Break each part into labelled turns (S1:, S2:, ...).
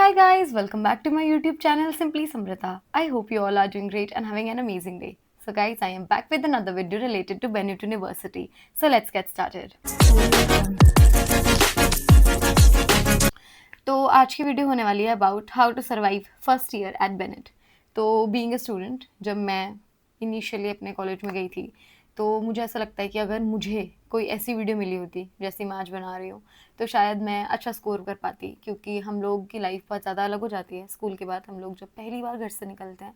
S1: Hi guys, welcome back to my YouTube channel Simply Samrita. I hope you all are doing great and having an amazing day. So guys, I am back with another video related to Bennett University. So let's get started. तो आज की video होने वाली है about how to survive first year at Bennett. तो being a student, जब मैं initially अपने कॉलेज में गई थी तो मुझे ऐसा लगता है कि अगर मुझे कोई ऐसी वीडियो मिली होती जैसी मैं आज बना रही हूँ तो शायद मैं अच्छा स्कोर कर पाती, क्योंकि हम लोग की लाइफ बहुत ज़्यादा अलग हो जाती है। स्कूल के बाद हम लोग जब पहली बार घर से निकलते हैं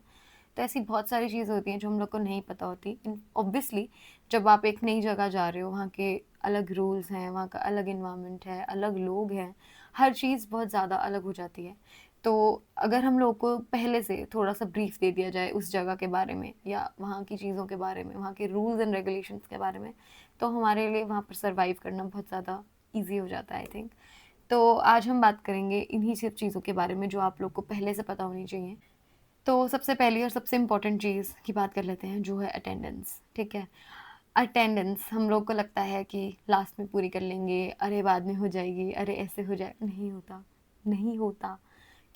S1: तो ऐसी बहुत सारी चीज़ें होती हैं जो हम लोग को नहीं पता होती। ऑब्वियसली जब आप एक नई जगह जा रहे हो, वहाँ के अलग रूल्स हैं, वहाँ का अलग इन्वायरमेंट है, अलग लोग हैं, हर चीज़ बहुत ज़्यादा अलग हो जाती है। तो अगर हम लोग को पहले से थोड़ा सा ब्रीफ दे दिया जाए उस जगह के बारे में या वहाँ की चीज़ों के बारे में, वहाँ के रूल्स एंड रेगुलेशंस के बारे में, तो हमारे लिए वहाँ पर सर्वाइव करना बहुत ज़्यादा ईजी हो जाता है आई थिंक। तो आज हम बात करेंगे इन्हीं सब चीज़ों के बारे में जो आप लोग को पहले से पता होनी चाहिए। तो सबसे पहली और सबसे इम्पॉर्टेंट चीज़ की बात कर लेते हैं, जो है अटेंडेंस। ठीक है, अटेंडेंस हम लोग को लगता है कि लास्ट में पूरी कर लेंगे, अरे बाद में हो जाएगी, अरे ऐसे हो जाए। नहीं होता, नहीं होता,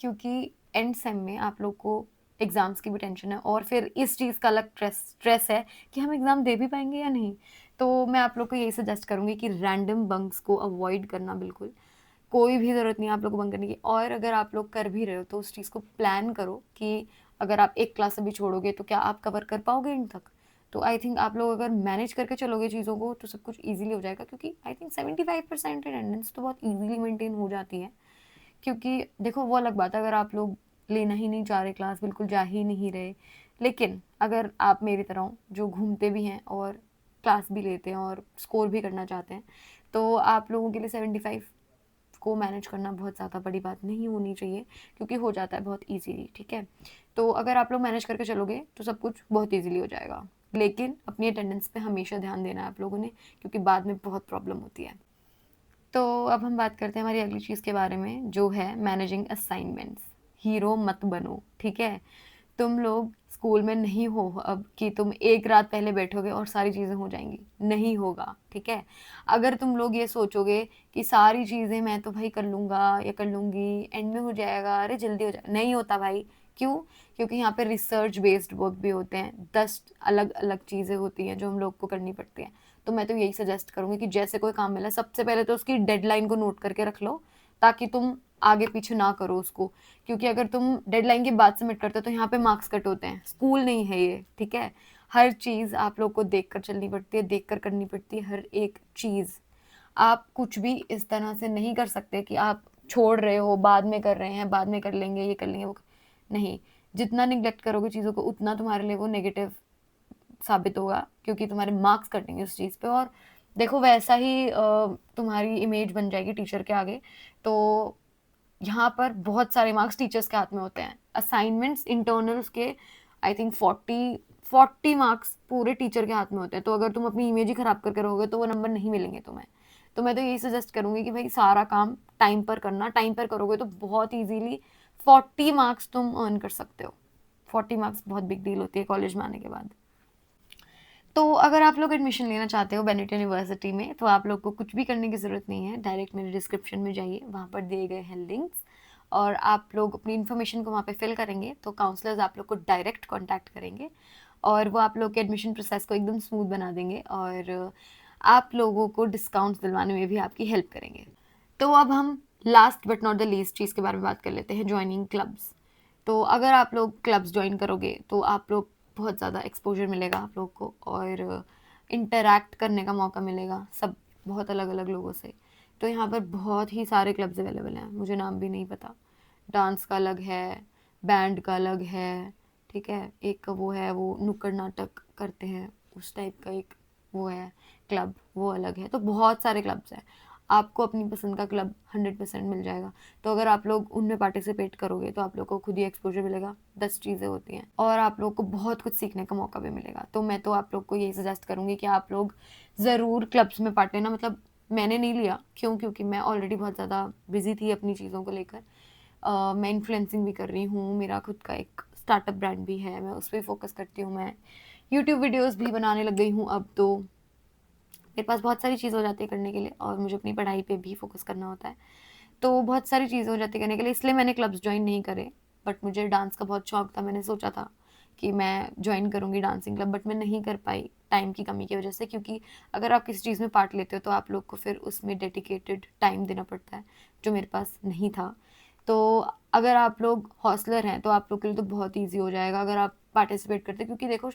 S1: क्योंकि एंड सेम में आप लोग को एग्ज़ाम्स की भी टेंशन है और फिर इस चीज़ का अलग स्ट्रेस है कि हम एग्ज़ाम दे भी पाएंगे या नहीं। तो मैं आप लोग को यही सजेस्ट करूँगी कि रैंडम बंक्स को अवॉइड करना, बिल्कुल कोई भी ज़रूरत नहीं है आप लोग को बंक करने की। और अगर आप लोग कर भी रहे हो तो उस चीज़ को प्लान करो कि अगर आप एक क्लास अभी छोड़ोगे तो क्या आप कवर कर पाओगे इन तक। तो आई थिंक आप लोग अगर मैनेज करके चलोगे चीज़ों को तो सब कुछ ईजिली हो जाएगा, क्योंकि आई थिंक 75% अटेंडेंस तो बहुत ईजिली मेंटेन हो जाती है। क्योंकि देखो, वो अलग बात है अगर आप लोग लेना ही नहीं चाह रहे, क्लास बिल्कुल जा ही नहीं रहे, लेकिन अगर आप मेरी तरह हो जो घूमते भी हैं और क्लास भी लेते हैं और स्कोर भी करना चाहते हैं, तो आप लोगों के लिए 75 को मैनेज करना बहुत ज़्यादा बड़ी बात नहीं होनी चाहिए, क्योंकि हो जाता है बहुत ईजीली। ठीक है, तो अगर आप लोग मैनेज करके चलोगे तो सब कुछ बहुत ईजीली हो जाएगा। लेकिन अपनी अटेंडेंस पे हमेशा ध्यान देना है आप लोगों ने, क्योंकि बाद में बहुत प्रॉब्लम होती है। तो अब हम बात करते हैं हमारी अगली चीज़ के बारे में, जो है मैनेजिंग असाइनमेंट्स। हीरो मत बनो, ठीक है। तुम लोग स्कूल में नहीं हो अब कि तुम एक रात पहले बैठोगे और सारी चीज़ें हो जाएंगी, नहीं होगा। ठीक है, अगर तुम लोग ये सोचोगे कि सारी चीज़ें मैं तो भाई कर लूँगा या कर लूँगी, एंड में हो जाएगा, अरे जल्दी हो जाएगा, नहीं होता भाई। क्यों? क्योंकि यहाँ पे रिसर्च बेस्ड वर्क भी होते हैं, 10 अलग अलग चीज़ें होती हैं जो हम लोग को करनी पड़ती हैं। तो मैं तो यही सजेस्ट करूँगी कि जैसे कोई काम मिला सबसे पहले तो उसकी डेडलाइन को नोट करके रख लो, ताकि तुम आगे पीछे ना करो उसको। क्योंकि अगर तुम डेडलाइन के बाद सबमिट करते हो तो यहाँ पे मार्क्स कट होते हैं, स्कूल नहीं है ये। ठीक है, हर चीज़ आप लोग को देख कर चलनी पड़ती है, देख कर करनी पड़ती है हर एक चीज़। आप कुछ भी इस तरह से नहीं कर सकते कि आप छोड़ रहे हो, बाद में कर रहे हैं, बाद में कर लेंगे, ये कर लेंगे, वो नहीं। जितना निगलेक्ट करोगे चीज़ों को उतना तुम्हारे लिए वो नेगेटिव साबित होगा, क्योंकि तुम्हारे मार्क्स कटेंगे उस चीज़ पे। और देखो, वैसा ही तुम्हारी इमेज बन जाएगी टीचर के आगे। तो यहाँ पर बहुत सारे मार्क्स टीचर्स के हाथ में होते हैं। असाइनमेंट्स इंटरनल्स के आई थिंक 40 मार्क्स पूरे टीचर के हाथ में होते हैं। तो अगर तुम अपनी इमेज ही खराब करके रहोगे तो वो नंबर नहीं मिलेंगे तुम्हें। तो मैं तो यही सजेस्ट करूँगी कि भाई सारा काम टाइम पर करना, टाइम पर करोगे तो बहुत ईजीली 40 मार्क्स तुम अर्न कर सकते हो। 40 मार्क्स बहुत बिग डील होती है कॉलेज में आने के बाद। तो अगर आप लोग एडमिशन लेना चाहते हो बेनेट यूनिवर्सिटी में, तो आप लोग को कुछ भी करने की ज़रूरत नहीं है। डायरेक्ट मेरे डिस्क्रिप्शन में जाइए, वहाँ पर दिए गए हैं लिंक्स, और आप लोग अपनी इन्फॉर्मेशन को वहाँ पे फिल करेंगे तो काउंसलर्स आप लोग को डायरेक्ट कांटेक्ट करेंगे और वो आप लोग के एडमिशन प्रोसेस को एकदम स्मूथ बना देंगे और आप लोगों को डिस्काउंट्स दिलवाने में भी आपकी हेल्प करेंगे। तो अब हम last but not the least चीज़ के बारे में बात कर लेते हैं, ज्वाइनिंग क्लब्स। तो अगर आप लोग क्लब्स ज्वाइन करोगे तो आप लोग बहुत ज़्यादा एक्सपोजर मिलेगा आप लोग को, और इंटरैक्ट करने का मौका मिलेगा सब बहुत अलग अलग लोगों से। तो यहाँ पर बहुत ही सारे क्लब्स अवेलेबल हैं, मुझे नाम भी नहीं पता। डांस का अलग है, बैंड का अलग है, ठीक है, एक वो है वो नुक्कड़ नाटक करते हैं उस टाइप का एक वो है क्लब, वो अलग है। तो बहुत सारे क्लब्स हैं, आपको अपनी पसंद का क्लब 100% मिल जाएगा। तो अगर आप लोग उनमें पार्टिसिपेट करोगे तो आप लोग को खुद ही एक्सपोजर मिलेगा, 10 चीज़ें होती हैं, और आप लोग को बहुत कुछ सीखने का मौका भी मिलेगा। तो मैं तो आप लोग को यही सजेस्ट करूँगी कि आप लोग ज़रूर क्लब्स में पार्ट लेना। मतलब मैंने नहीं लिया, क्यों? क्योंकि मैं ऑलरेडी बहुत ज़्यादा बिजी थी अपनी चीज़ों को लेकर। मैं इन्फ्लुएंसिंग भी कर रही हूँ, मेरा खुद का एक स्टार्टअप ब्रांड भी है, मैं उस पर फोकस करती हूँ। मैं यूट्यूब वीडियोज़ भी बनाने लग गई हूँ अब। तो मेरे पास बहुत सारी चीज़ हो जाती है करने के लिए और मुझे अपनी पढ़ाई पे भी फोकस करना होता है। तो बहुत सारी चीज़ें हो जाती करने के लिए, इसलिए मैंने क्लब्स ज्वाइन नहीं करे। बट मुझे डांस का बहुत शौक था, मैंने सोचा था कि मैं ज्वाइन करूँगी डांसिंग क्लब, बट मैं नहीं कर पाई टाइम की कमी की वजह से, क्योंकि अगर आप किसी चीज़ में पार्ट लेते हो तो आप लोग को फिर उसमें डेडिकेटेड टाइम देना पड़ता है, जो मेरे पास नहीं था। तो अगर आप लोग हॉस्टलर हैं तो आप लोग के लिए तो बहुत ईजी हो जाएगा अगर आप पार्टिसिपेट करते हैं, क्योंकि देखो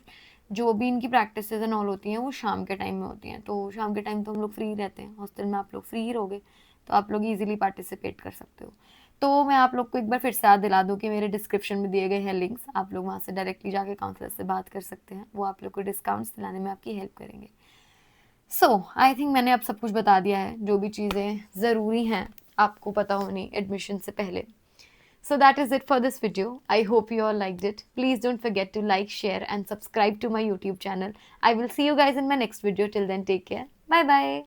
S1: जो भी इनकी प्रैक्टिस एंड ऑल होती हैं वो शाम के टाइम में होती हैं, तो शाम के टाइम तो हम लोग फ्री रहते हैं, हॉस्टल में आप लोग फ्री ही रहोगे, तो आप लोग ईजिली पार्टिसिपेट कर सकते हो। तो मैं आप लोग को एक बार फिर से याद दिला दूँ कि मेरे डिस्क्रिप्शन में दिए गए हैं लिंक्स, आप लोग वहाँ से डायरेक्टली जाके काउंसलर से बात कर सकते हैं, वो आप लोग को डिस्काउंट्स दिलाने में आपकी हेल्प करेंगे। सो आई थिंक मैंने अब सब कुछ बता दिया है, जो भी चीज़ें ज़रूरी हैं आपको पता होनी एडमिशन से पहले। So that is it for this video. I hope you all liked it. Please don't forget to like, share and subscribe to my YouTube channel. I will see you guys in my next video. Till then, take care. Bye bye.